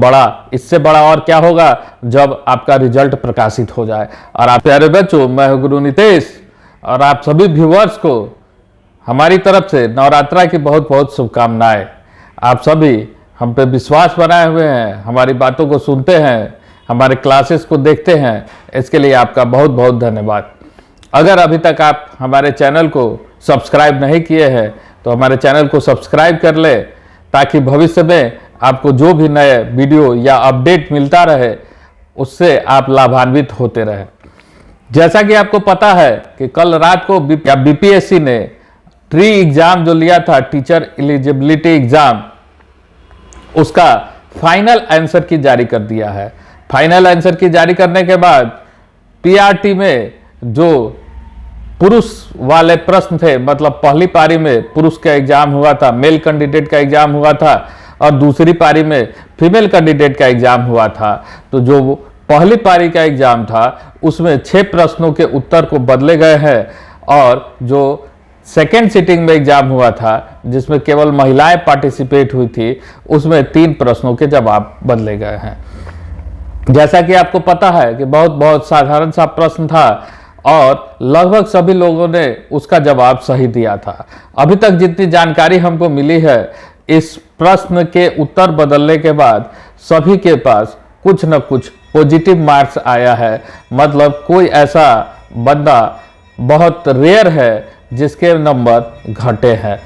बड़ा, इससे बड़ा और क्या होगा जब आपका रिजल्ट प्रकाशित हो जाए। और आप प्यारे बच्चों, मैं हूं गुरु नितेश और आप सभी व्यूअर्स को हमारी तरफ से नवरात्रा की बहुत बहुत शुभकामनाएं। आप सभी हम पे विश्वास बनाए हुए हैं, हमारी बातों को सुनते हैं, हमारे क्लासेस को देखते हैं, इसके लिए आपका बहुत बहुत धन्यवाद। अगर अभी तक आप हमारे चैनल को सब्सक्राइब नहीं किए हैं तो हमारे चैनल को सब्सक्राइब कर ले, ताकि भविष्य में आपको जो भी नए वीडियो या अपडेट मिलता रहे उससे आप लाभान्वित होते रहे। जैसा कि आपको पता है कि कल रात को बीपीएससी ने ट्री एग्जाम जो लिया था, टीचर एलिजिबिलिटी एग्जाम, उसका फाइनल आंसर की जारी कर दिया है। फाइनल आंसर की जारी करने के बाद पीआरटी में जो पुरुष वाले प्रश्न थे, मतलब पहली पारी में पुरुष का एग्जाम हुआ था, मेल कैंडिडेट का एग्जाम हुआ था, और दूसरी पारी में फीमेल कैंडिडेट का एग्जाम हुआ था। तो जो पहली पारी का एग्जाम था उसमें 6 प्रश्नों के उत्तर को बदले गए हैं, और जो सेकेंड सिटिंग में एग्जाम हुआ था जिसमें केवल महिलाएं पार्टिसिपेट हुई थी, उसमें 3 प्रश्नों के जवाब बदले गए हैं। जैसा कि आपको पता है कि बहुत साधारण सा प्रश्न था और लगभग सभी लोगों ने उसका जवाब सही दिया था। अभी तक जितनी जानकारी हमको मिली है, इस प्रश्न के उत्तर बदलने के बाद सभी के पास कुछ न कुछ पॉजिटिव मार्क्स आया है। मतलब कोई ऐसा बंदा बहुत रेयर है जिसके नंबर घटे हैं।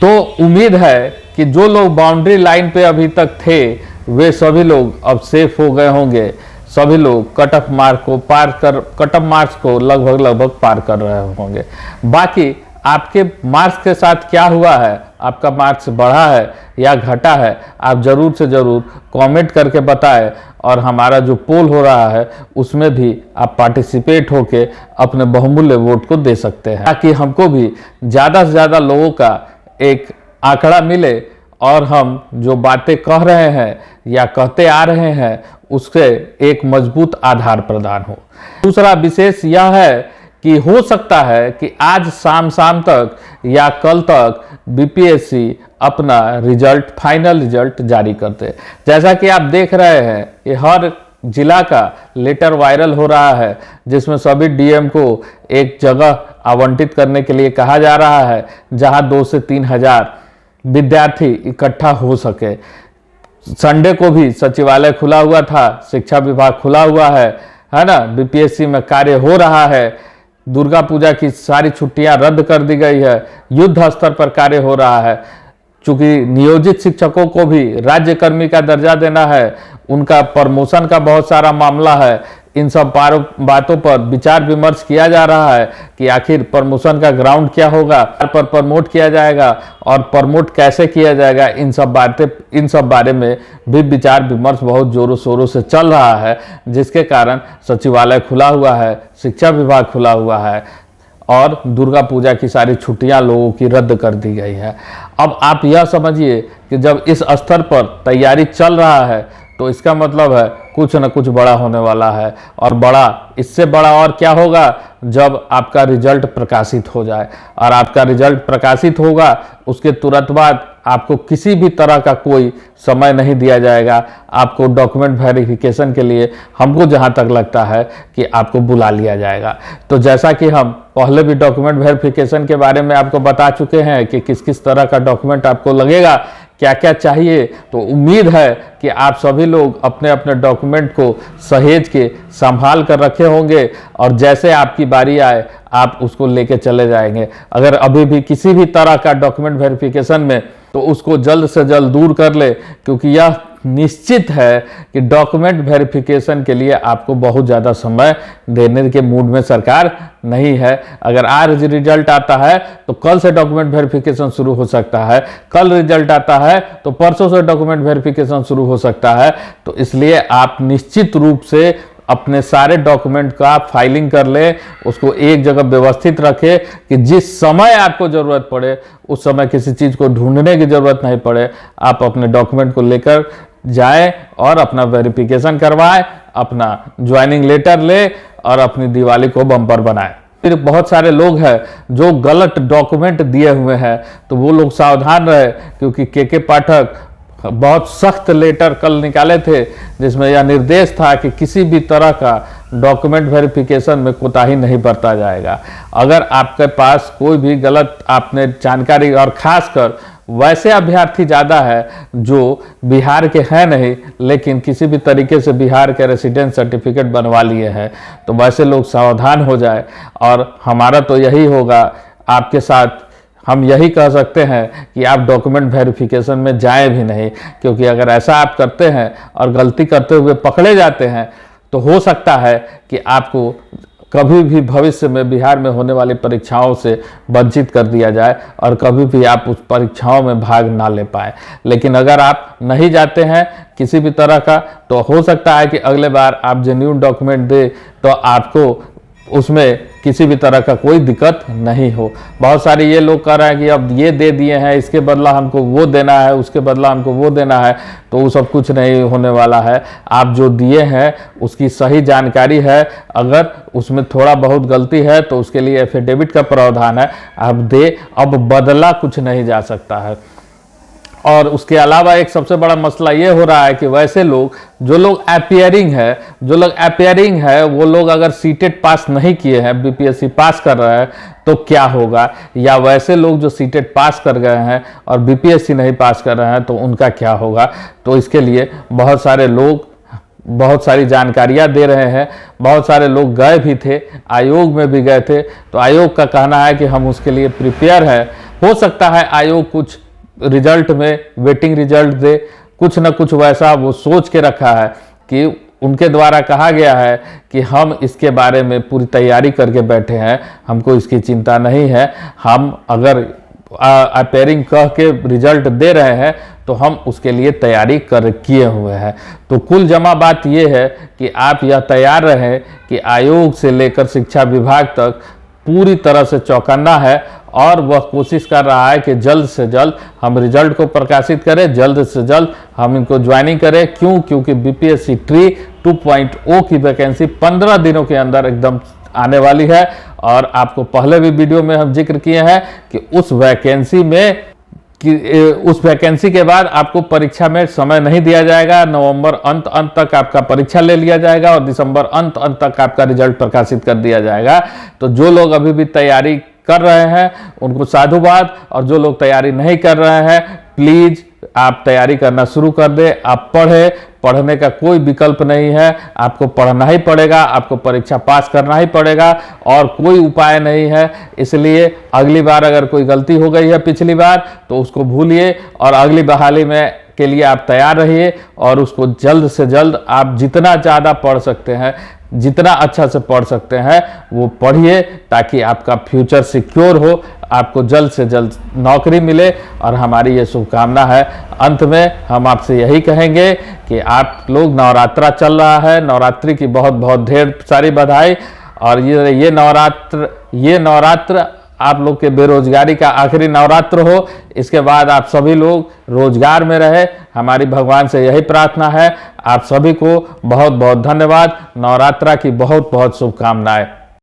तो उम्मीद है कि जो लोग बाउंड्री लाइन पे अभी तक थे वे सभी लोग अब सेफ हो गए होंगे। सभी लोग कट ऑफ मार्क्स को लगभग पार कर रहे होंगे। बाकी आपके मार्क्स के साथ क्या हुआ है, आपका मार्क्स बढ़ा है या घटा है, आप जरूर से जरूर कमेंट करके बताएं। और हमारा जो पोल हो रहा है उसमें भी आप पार्टिसिपेट होके अपने बहुमूल्य वोट को दे सकते हैं, ताकि हमको भी ज़्यादा से ज़्यादा लोगों का एक आंकड़ा मिले और हम जो बातें कह रहे हैं या कहते आ रहे हैं उससे एक मजबूत आधार प्रदान हो। दूसरा विशेष यह है कि हो सकता है कि आज शाम तक या कल तक बीपीएससी अपना रिजल्ट, फाइनल रिजल्ट जारी करते। जैसा कि आप देख रहे हैं ये हर जिला का लेटर वायरल हो रहा है, जिसमें सभी डीएम को एक जगह आवंटित करने के लिए कहा जा रहा है जहां 2 से 3 हजार विद्यार्थी इकट्ठा हो सके। संडे को भी सचिवालय खुला हुआ था, शिक्षा विभाग खुला हुआ है ना, बीपीएससी में कार्य हो रहा है। दुर्गा पूजा की सारी छुट्टियां रद्द कर दी गई है, युद्ध स्तर पर कार्य हो रहा है। चूंकि नियोजित शिक्षकों को भी राज्य कर्मी का दर्जा देना है, उनका प्रमोशन का बहुत सारा मामला है। इन सब बातों पर विचार विमर्श किया जा रहा है कि आखिर प्रमोशन का ग्राउंड क्या होगा, पर प्रमोट किया जाएगा और प्रमोट कैसे किया जाएगा, इन सब बारे में भी विचार विमर्श बहुत जोरों शोरों से चल रहा है। जिसके कारण सचिवालय खुला हुआ है, शिक्षा विभाग खुला हुआ है और दुर्गा पूजा की सारी छुट्टियां लोगों की रद्द कर दी गई है। अब आप यह समझिए कि जब इस स्तर पर तैयारी चल रहा है तो इसका मतलब है कुछ न कुछ बड़ा होने वाला है। और बड़ा, इससे बड़ा और क्या होगा जब आपका रिजल्ट प्रकाशित हो जाए। और आपका रिजल्ट प्रकाशित होगा उसके तुरंत बाद आपको किसी भी तरह का कोई समय नहीं दिया जाएगा। आपको डॉक्यूमेंट वेरिफिकेशन के लिए हमको जहां तक लगता है कि आपको बुला लिया जाएगा। तो जैसा कि हम पहले भी डॉक्यूमेंट वेरिफिकेशन के बारे में आपको बता चुके हैं कि किस किस तरह का डॉक्यूमेंट आपको लगेगा, क्या क्या चाहिए, तो उम्मीद है कि आप सभी लोग अपने अपने डॉक्यूमेंट को सहेज के संभाल कर रखे होंगे और जैसे आपकी बारी आए आप उसको लेके चले जाएंगे। अगर अभी भी किसी भी तरह का डॉक्यूमेंट वेरिफिकेशन में, तो उसको जल्द से जल्द दूर कर ले, क्योंकि यह निश्चित है कि डॉक्यूमेंट वेरिफिकेशन के लिए आपको बहुत ज़्यादा समय देने के मूड में सरकार नहीं है। अगर आज रिजल्ट आता है तो कल से डॉक्यूमेंट वेरिफिकेशन शुरू हो सकता है, कल रिजल्ट आता है तो परसों से डॉक्यूमेंट वेरिफिकेशन शुरू हो सकता है। तो इसलिए आप निश्चित रूप से अपने सारे डॉक्यूमेंट का फाइलिंग कर ले, उसको एक जगह व्यवस्थित रखे कि जिस समय आपको ज़रूरत पड़े उस समय किसी चीज़ को ढूंढने की ज़रूरत नहीं पड़े। आप अपने डॉक्यूमेंट को लेकर जाए और अपना वेरिफिकेशन करवाए, अपना ज्वाइनिंग लेटर ले और अपनी दिवाली को बम्पर बनाए। फिर बहुत सारे लोग हैं जो गलत डॉक्यूमेंट दिए हुए हैं, तो वो लोग सावधान रहे, क्योंकि के पाठक बहुत सख्त लेटर कल निकाले थे, जिसमें यह निर्देश था कि किसी भी तरह का डॉक्यूमेंट वेरिफिकेशन में कोताही नहीं बरता जाएगा। अगर आपके पास कोई भी गलत आपने जानकारी, और खासकर वैसे अभ्यर्थी ज़्यादा है जो बिहार के हैं नहीं लेकिन किसी भी तरीके से बिहार के रेसिडेंस सर्टिफिकेट बनवा लिए हैं, तो वैसे लोग सावधान हो जाए। और हमारा तो यही होगा आपके साथ, हम यही कह सकते हैं कि आप डॉक्यूमेंट वेरिफिकेशन में जाएं भी नहीं, क्योंकि अगर ऐसा आप करते हैं और गलती करते हुए पकड़े जाते हैं तो हो सकता है कि आपको कभी भी भविष्य में बिहार में होने वाली परीक्षाओं से वंचित कर दिया जाए और कभी भी आप उस परीक्षाओं में भाग ना ले पाए। लेकिन अगर आप नहीं जाते हैं किसी भी तरह का, तो हो सकता है कि अगले बार आप जेन्युइन डॉक्यूमेंट दे तो आपको उसमें किसी भी तरह का कोई दिक्कत नहीं हो। बहुत सारे ये लोग कह रहे हैं कि अब ये दे दिए हैं, इसके बदला हमको वो देना है, उसके बदला हमको वो देना है, तो वो सब कुछ नहीं होने वाला है। आप जो दिए हैं उसकी सही जानकारी है, अगर उसमें थोड़ा बहुत गलती है तो उसके लिए एफिडेविट का प्रावधान है, आप दे, अब बदला कुछ नहीं जा सकता है। और उसके अलावा एक सबसे बड़ा मसला ये हो रहा है कि वैसे लोग जो लोग अपियरिंग है वो लोग अगर सीटेट पास नहीं किए हैं, बीपीएससी पास कर रहे हैं तो क्या होगा, या वैसे लोग जो सीटेट पास कर गए हैं और बीपीएससी नहीं पास कर रहे हैं तो उनका क्या होगा। तो इसके लिए बहुत सारे लोग बहुत सारी जानकारियां दे रहे हैं। बहुत सारे लोग गए भी थे, आयोग में भी गए थे, तो आयोग का कहना है कि हम उसके लिए प्रिपेयर है। हो सकता है आयोग कुछ रिजल्ट में वेटिंग रिजल्ट दे, कुछ न कुछ वैसा वो सोच के रखा है कि उनके द्वारा कहा गया है कि हम इसके बारे में पूरी तैयारी करके बैठे हैं, हमको इसकी चिंता नहीं है। हम अगर अपेयरिंग कह के रिजल्ट दे रहे हैं तो हम उसके लिए तैयारी किए हुए हैं। तो कुल जमा बात यह है कि आप यह तैयार रहें कि आयोग से लेकर शिक्षा विभाग तक पूरी तरह से चौकन्ना है और वह कोशिश कर रहा है कि जल्द से जल्द हम रिजल्ट को प्रकाशित करें, जल्द से जल्द हम इनको ज्वाइनिंग करें। क्योंकि बीपीएससी ट्री 2.0 की वैकेंसी 15 दिनों के अंदर एकदम आने वाली है। और आपको पहले भी वीडियो में हम जिक्र किए हैं कि उस वैकेंसी के बाद आपको परीक्षा में समय नहीं दिया जाएगा। नवंबर अंत तक आपका परीक्षा ले लिया जाएगा और दिसंबर अंत तक आपका रिजल्ट प्रकाशित कर दिया जाएगा। तो जो लोग अभी भी तैयारी कर रहे हैं उनको साधुवाद, और जो लोग तैयारी नहीं कर रहे हैं प्लीज आप तैयारी करना शुरू कर दें। आप पढ़ने का कोई विकल्प नहीं है, आपको पढ़ना ही पड़ेगा, आपको परीक्षा पास करना ही पड़ेगा और कोई उपाय नहीं है। इसलिए अगली बार अगर कोई गलती हो गई है पिछली बार तो उसको भूलिए और अगली बहाली में के लिए आप तैयार रहिए और उसको जल्द से जल्द आप जितना ज़्यादा पढ़ सकते हैं, जितना अच्छा से पढ़ सकते हैं वो पढ़िए, ताकि आपका फ्यूचर सिक्योर हो, आपको जल्द से जल्द नौकरी मिले। और हमारी ये शुभकामना है। अंत में हम आपसे यही कहेंगे कि आप लोग, नवरात्रा चल रहा है, नवरात्रि की बहुत बहुत ढेर सारी बधाई। और ये नवरात्र आप लोग के बेरोजगारी का आखिरी नवरात्र हो, इसके बाद आप सभी लोग रोजगार में रहे, हमारी भगवान से यही प्रार्थना है। आप सभी को बहुत बहुत धन्यवाद। नवरात्रा की बहुत बहुत शुभकामनाएं।